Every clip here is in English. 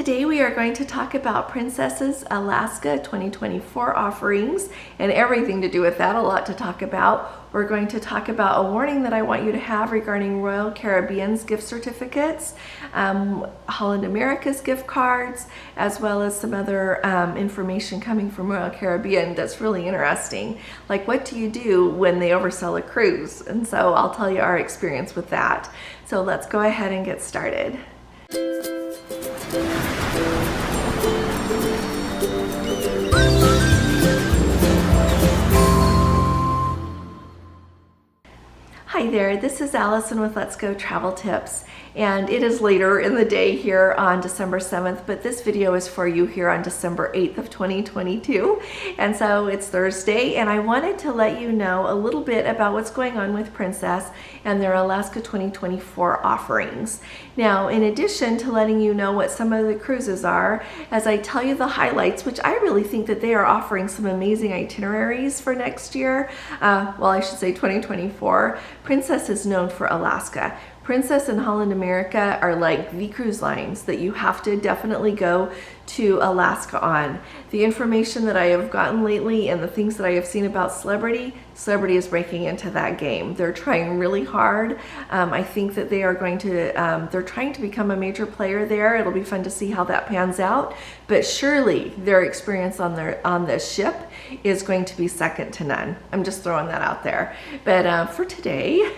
Today we are going to talk about Princess's Alaska 2024 offerings and everything to do with that, a lot to talk about. We're going to talk about a warning that I want you to have regarding Royal Caribbean's gift certificates, Holland America's gift cards, as well as some other information coming from Royal Caribbean that's really interesting. Like, what do you do when they oversell a cruise? And so I'll tell you our experience with that. So let's go ahead and get started. Hi there, this is Allison with Let's Go Travel Tips, and it is later in the day here on December 7th, but this video is for you here on December 8th of 2022, and so it's Thursday, and I wanted to let you know a little bit about what's going on with Princess and their Alaska 2024 offerings. Now, in addition to letting you know what some of the cruises are, as I tell you the highlights, which I really think that they are offering some amazing itineraries for next year, well, I should say 2024, Princess is known for Alaska. Princess and Holland America are like the cruise lines that you have to definitely go to Alaska on. The information that I have gotten lately and the things that I have seen about Celebrity is breaking into that game. They're trying really hard. I think that they are going to, they're trying to become a major player there. It'll be fun to see how that pans out, but surely their experience on this ship is going to be second to none. I'm just throwing that out there. But for today,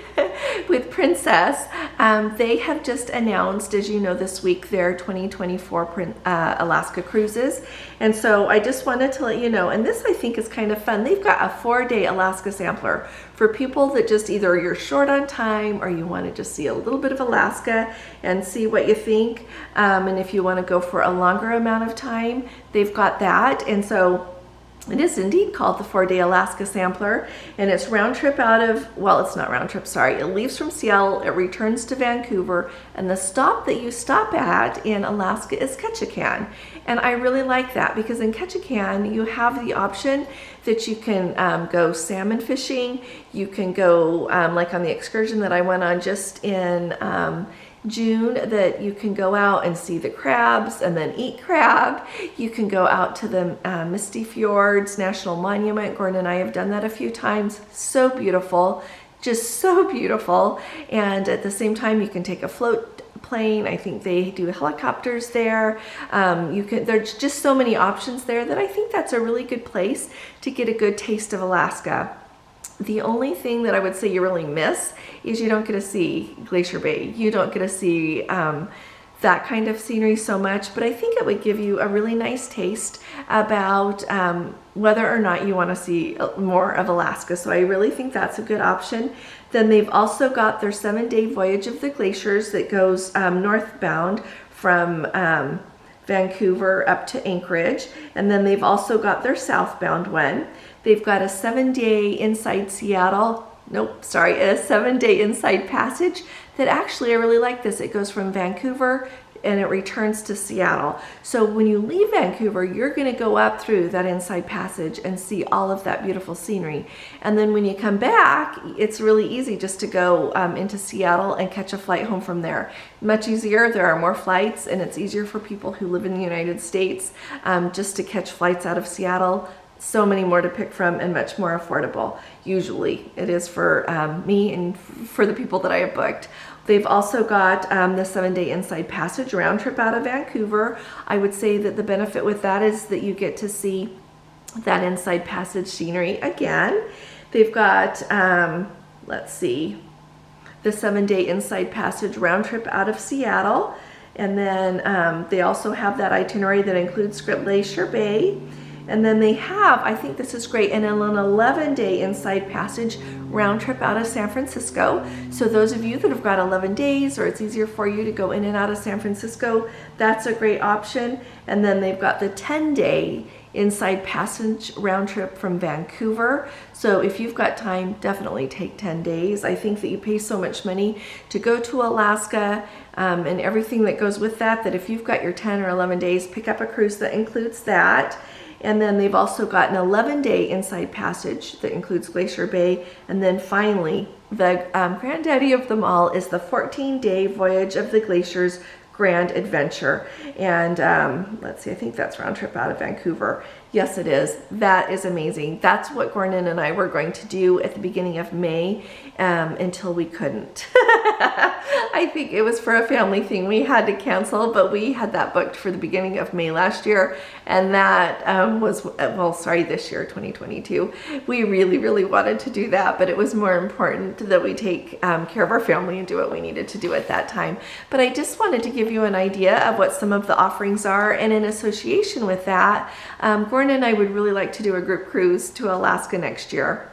with Princess, they have just announced, as you know, this week, their 2024 Alaska cruises. And so I just wanted to let you know, and this I think is kind of fun. They've got a 4-day Alaska sampler for people that just either you're short on time or you want to just see a little bit of Alaska and see what you think. And if you want to go for a longer amount of time, they've got that. And so it is indeed called the 4-day Alaska Sampler, and it's round trip out of, well, it's not round trip, sorry. It leaves from Seattle, it returns to Vancouver, and the stop that you stop at in Alaska is Ketchikan. And I really like that because in Ketchikan, you have the option that you can go salmon fishing. You can go, like on the excursion that I went on just in June, that you can go out and see the crabs and then eat crab. You can go out to the Misty Fjords National Monument. Gordon and I have done that a few times. So beautiful, just so beautiful. And at the same time, you can take a float plane. I think they do helicopters there. There's just so many options there that I think that's a really good place to get a good taste of Alaska. The only thing that I would say you really miss is you don't get to see Glacier Bay. You don't get to see that kind of scenery so much, but I think it would give you a really nice taste about whether or not you want to see more of Alaska. So I really think that's a good option. Then they've also got their 7-day voyage of the glaciers that goes northbound from Vancouver up to Anchorage. And then they've also got their southbound one. They've got a 7-day inside Seattle, a 7-day inside passage that actually I really like this. It goes from Vancouver and it returns to Seattle. So when you leave Vancouver, you're gonna go up through that inside passage and see all of that beautiful scenery. And then when you come back, it's really easy just to go into Seattle and catch a flight home from there. Much easier, there are more flights, and it's easier for people who live in the United States just to catch flights out of Seattle. So many more to pick from and much more affordable. Usually it is for me and for the people that I have booked. They've also got the 7-day inside passage round trip out of Vancouver. I would say that the benefit with that is that you get to see that inside passage scenery again. They've got, let's see, the 7-day inside passage round trip out of Seattle. And then they also have that itinerary that includes Glacier Bay. And then they have, I think this is great, and an 11-day inside passage round trip out of San Francisco. So those of you that have got 11 days or it's easier for you to go in and out of San Francisco, that's a great option. And then they've got the 10-day inside passage round trip from Vancouver. So if you've got time, definitely take 10 days. I think that you pay so much money to go to Alaska and everything that goes with that, that if you've got your 10 or 11 days, pick up a cruise that includes that. And then they've also got an 11-day inside passage that includes Glacier Bay. And then finally, the granddaddy of them all is the 14-day voyage of the glaciers grand adventure. And let's see, I think that's round trip out of Vancouver. Yes, it is. That is amazing. That's what Gordon and I were going to do at the beginning of May until we couldn't. I think it was for a family thing we had to cancel, but we had that booked for the beginning of May last year, and that this year, 2022. We really, really wanted to do that, but it was more important that we take care of our family and do what we needed to do at that time. But I just wanted to give you an idea of what some of the offerings are, and in association with that, Gordon and I would really like to do a group cruise to Alaska next year.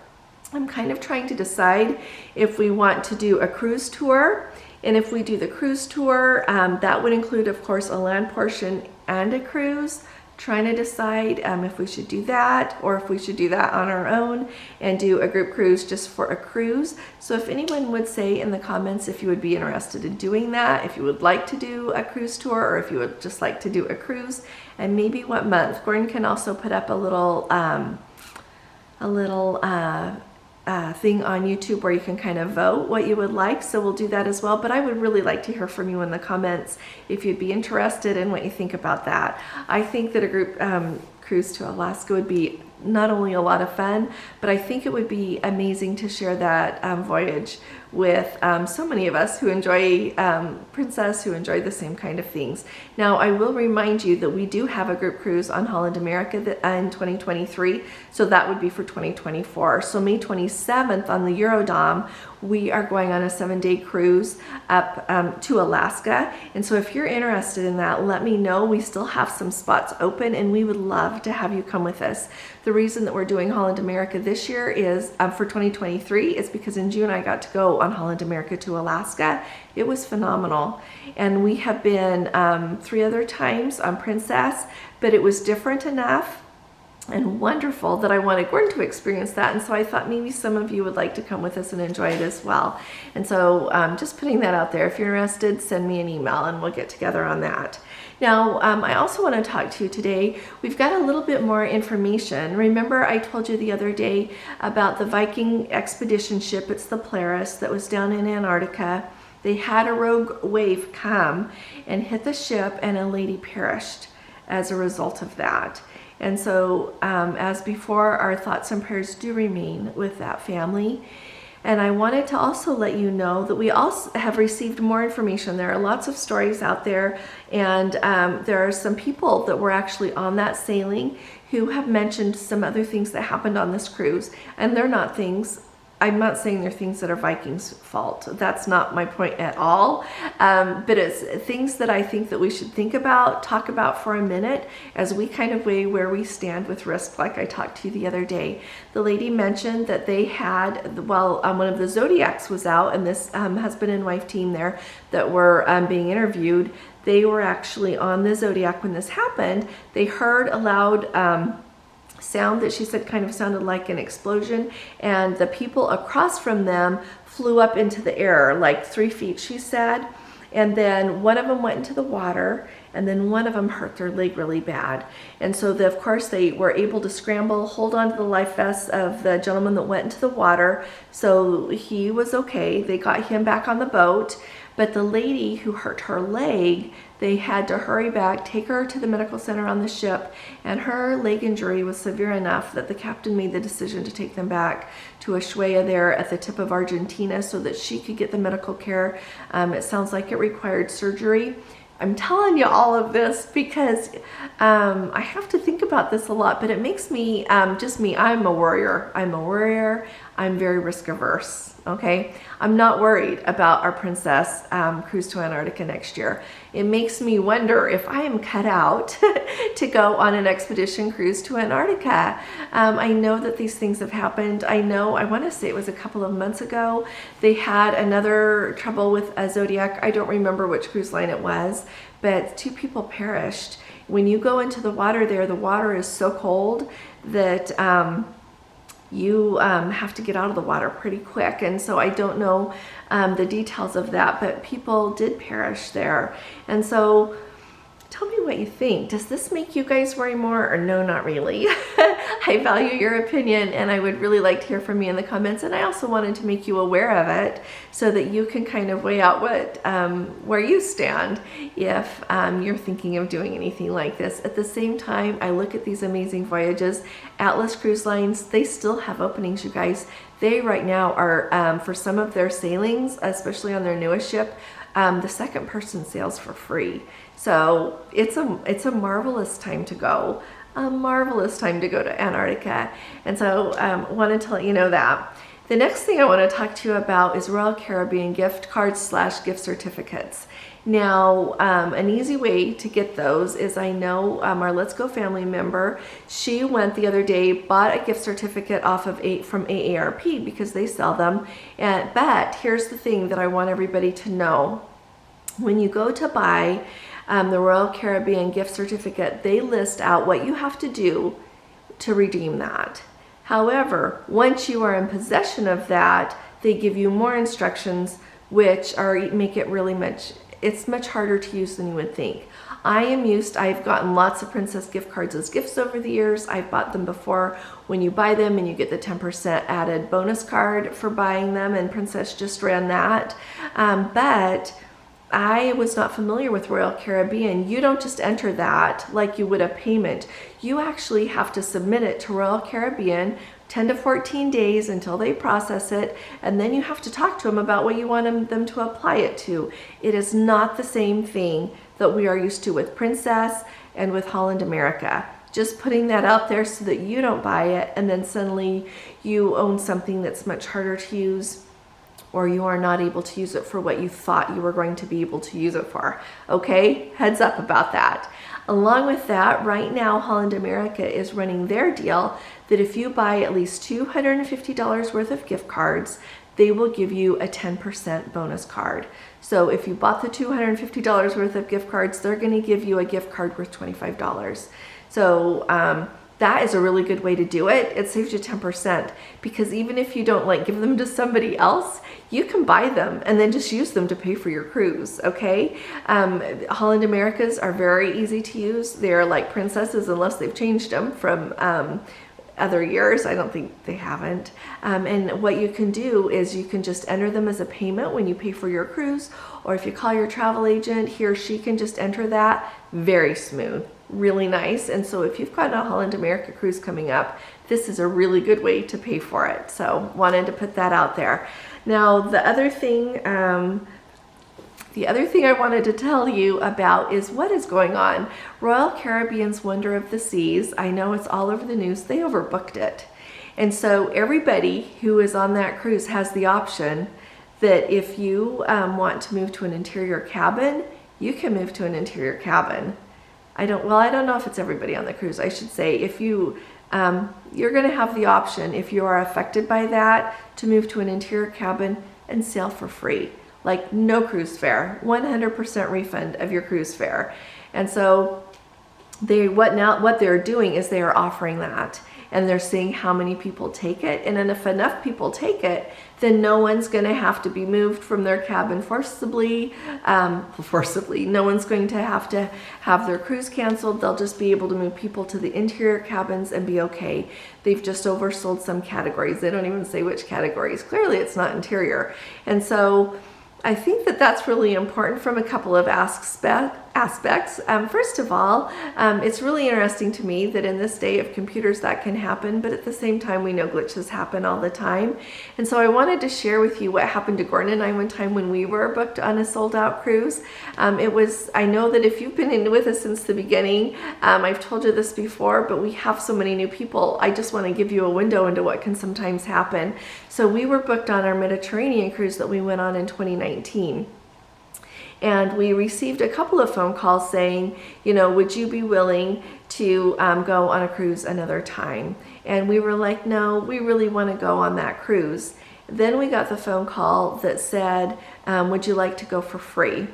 I'm kind of trying to decide if we want to do a cruise tour, and if we do the cruise tour, that would include, of course, a land portion and a cruise. Trying to decide if we should do that, or if we should do that on our own and do a group cruise just for a cruise. So if anyone would say in the comments if you would be interested in doing that, if you would like to do a cruise tour, or if you would just like to do a cruise, and maybe what month. Gordon can also put up a little thing on YouTube where you can kind of vote what you would like, so we'll do that as well. But I would really like to hear from you in the comments if you'd be interested and what you think about that. I think that a group cruise to Alaska would be not only a lot of fun, but I think it would be amazing to share that voyage with so many of us who enjoy Princess, who enjoy the same kind of things. Now, I will remind you that we do have a group cruise on Holland America in 2023, so that would be for 2024. So May 27th on the Eurodom, we are going on a 7-day cruise up to Alaska. And so if you're interested in that, let me know. We still have some spots open, and we would love to have you come with us. The reason that we're doing Holland America this year is for 2023 is because in June I got to go on Holland America to Alaska. It was phenomenal. And we have been 3 other times on Princess, but it was different enough and wonderful that I wanted Gordon to experience that. And so I thought maybe some of you would like to come with us and enjoy it as well. And so just putting that out there. If you're interested, send me an email and we'll get together on that. Now, I also want to talk to you today. We've got a little bit more information. Remember, I told you the other day about the Viking expedition ship. It's the Polaris that was down in Antarctica. They had a rogue wave come and hit the ship, and a lady perished as a result of that. And so, as before, our thoughts and prayers do remain with that family. And I wanted to also let you know that we also have received more information. There are lots of stories out there, and there are some people that were actually on that sailing who have mentioned some other things that happened on this cruise. And they're not things, I'm not saying they're things that are Viking's fault. That's not my point at all. But it's things that I think that we should think about, talk about for a minute as we kind of weigh where we stand with risk, like I talked to you the other day. The lady mentioned that they had, well, one of the Zodiacs was out, and this husband and wife team there that were being interviewed, they were actually on the Zodiac when this happened. They heard a loud sound that she said kind of sounded like an explosion, and the people across from them flew up into the air like 3 feet, she said, and then one of them went into the water, and then one of them hurt their leg really bad. And so of course they were able to scramble, hold on to the life vests of the gentleman that went into the water, so he was okay. They got him back on the boat, but the lady who hurt her leg, they had to hurry back, take her to the medical center on the ship, and her leg injury was severe enough that the captain made the decision to take them back to Ushuaia there at the tip of Argentina so that she could get the medical care. It sounds like it required surgery. I'm telling you all of this because I have to think about this a lot, but it makes me, just me, I'm a worrier. I'm very risk averse, okay? I'm not worried about our Princess cruise to Antarctica next year. It makes me wonder if I am cut out to go on an expedition cruise to Antarctica. I know that these things have happened. I want to say it was a couple of months ago, they had another trouble with a Zodiac. I don't remember which cruise line it was, but 2 people perished. When you go into the water there, the water is so cold that you have to get out of the water pretty quick. And so I don't know the details of that, but people did perish there. And so tell me what you think. Does this make you guys worry more, or no, not really? I value your opinion, and I would really like to hear from you in the comments. And I also wanted to make you aware of it so that you can kind of weigh out what where you stand if you're thinking of doing anything like this. At the same time, I look at these amazing voyages. Atlas Cruise Lines, they still have openings, you guys. They right now are, for some of their sailings, especially on their newest ship, the second person sails for free. So it's a marvelous time to go. A marvelous time to go to Antarctica. And so wanted to let you know that. The next thing I want to talk to you about is Royal Caribbean gift cards / gift certificates. Now, an easy way to get those is, I know our Let's Go family member, she went the other day, bought a gift certificate off of from AARP because they sell them. But here's the thing that I want everybody to know. When you go to buy the Royal Caribbean gift certificate, they list out what you have to do to redeem that. However, once you are in possession of that, they give you more instructions, which make it really it's much harder to use than you would think. I've gotten lots of Princess gift cards as gifts over the years. I've bought them before. When you buy them and you get the 10% added bonus card for buying them, and Princess just ran that. But I was not familiar with Royal Caribbean. You don't just enter that like you would a payment. You actually have to submit it to Royal Caribbean 10 to 14 days until they process it, and then you have to talk to them about what you want them to apply it to. It is not the same thing that we are used to with Princess and with Holland America. Just putting that out there so that you don't buy it and then suddenly you own something that's much harder to use, or you are not able to use it for what you thought you were going to be able to use it for. Okay, heads up about that. Along with that, right now, Holland America is running their deal that if you buy at least $250 worth of gift cards, they will give you a 10% bonus card. So if you bought the $250 worth of gift cards, they're going to give you a gift card worth $25. So that is a really good way to do it. It saves you 10%, because even if you don't give them to somebody else, you can buy them and then just use them to pay for your cruise, okay? Holland Americas are very easy to use. They're like Princesses unless they've changed them from other years. I don't think they haven't. And what you can do is you can just enter them as a payment when you pay for your cruise, or if you call your travel agent, he or she can just enter that. Very smooth, really nice. And so if you've got a Holland America cruise coming up, this is a really good way to pay for it. So wanted to put that out there. Now, the other thing I wanted to tell you about is what is going on. Royal Caribbean's Wonder of the Seas, I know it's all over the news, they overbooked it. And so everybody who is on that cruise has the option that if you want to move to an interior cabin, you can move to an interior cabin. I don't know if it's everybody on the cruise. I should say, if you're going to have the option, if you are affected by that, to move to an interior cabin and sail for free. Like no cruise fare, 100% refund of your cruise fare. And so what they're doing is they are offering that, and they're seeing how many people take it. And then if enough people take it, then no one's going to have to be moved from their cabin forcibly. No one's going to have their cruise canceled. They'll just be able to move people to the interior cabins and be okay. They've just oversold some categories. They don't even say which categories. Clearly it's not interior. And so I think that that's really important from a couple of aspects. First of all, it's really interesting to me that in this day of computers that can happen, but at the same time we know glitches happen all the time. And so I wanted to share with you what happened to Gordon and I one time when we were booked on a sold out cruise. I know that if you've been in with us since the beginning, I've told you this before, but we have so many new people. I just want to give you a window into what can sometimes happen. So we were booked on our Mediterranean cruise that we went on in 2019. And we received a couple of phone calls saying, would you be willing to go on a cruise another time? And we were like, no, we really want to go on that cruise. Then we got the phone call that said, would you like to go for free?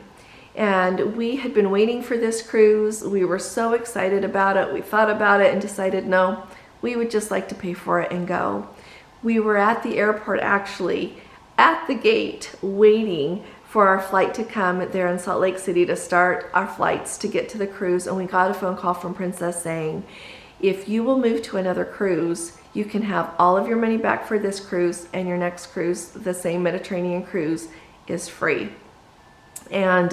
And we had been waiting for this cruise. We were so excited about it. We thought about it and decided, no, we would just like to pay for it and go. We were at the airport, actually, at the gate, waiting for our flight to come there in Salt Lake City to start our flights to get to the cruise. And we got a phone call from Princess saying, if you will move to another cruise, you can have all of your money back for this cruise, and your next cruise, the same Mediterranean cruise, is free. And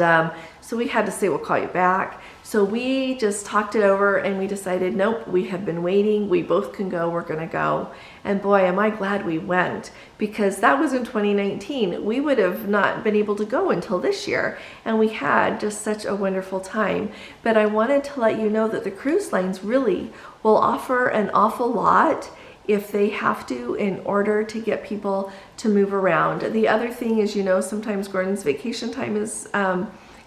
so we had to say, we'll call you back. So we just talked it over and we decided, nope, we have been waiting. We both can go, we're gonna go. And boy, am I glad we went, because that was in 2019. We would have not been able to go until this year. And we had just such a wonderful time. But I wanted to let you know that the cruise lines really will offer an awful lot if they have to, in order to get people to move around. The other thing is, sometimes Gordon's vacation time is,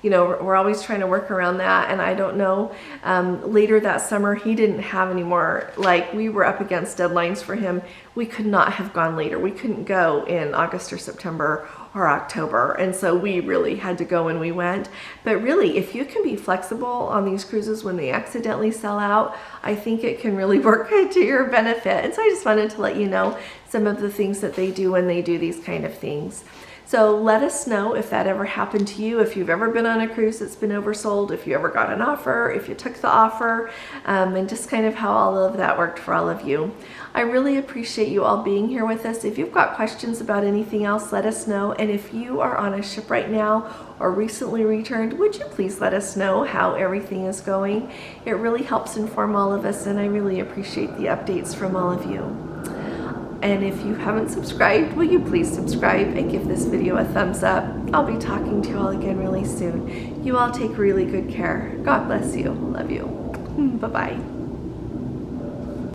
we're always trying to work around that. And I don't know, later that summer, he didn't have any more, we were up against deadlines for him. We could not have gone later. We couldn't go in August or September or October. And so we really had to go when we went. But really, if you can be flexible on these cruises when they accidentally sell out, I think it can really work to your benefit. And so I just wanted to let you know some of the things that they do when they do these kind of things. So let us know if that ever happened to you, if you've ever been on a cruise that's been oversold, if you ever got an offer, if you took the offer, and just kind of how all of that worked for all of you. I really appreciate you all being here with us. If you've got questions about anything else, let us know. And if you are on a ship right now or recently returned, would you please let us know how everything is going? It really helps inform all of us, and I really appreciate the updates from all of you. And if you haven't subscribed, will you please subscribe and give this video a thumbs up? I'll be talking to you all again really soon. You all take really good care. God bless you. Love you. Bye-bye.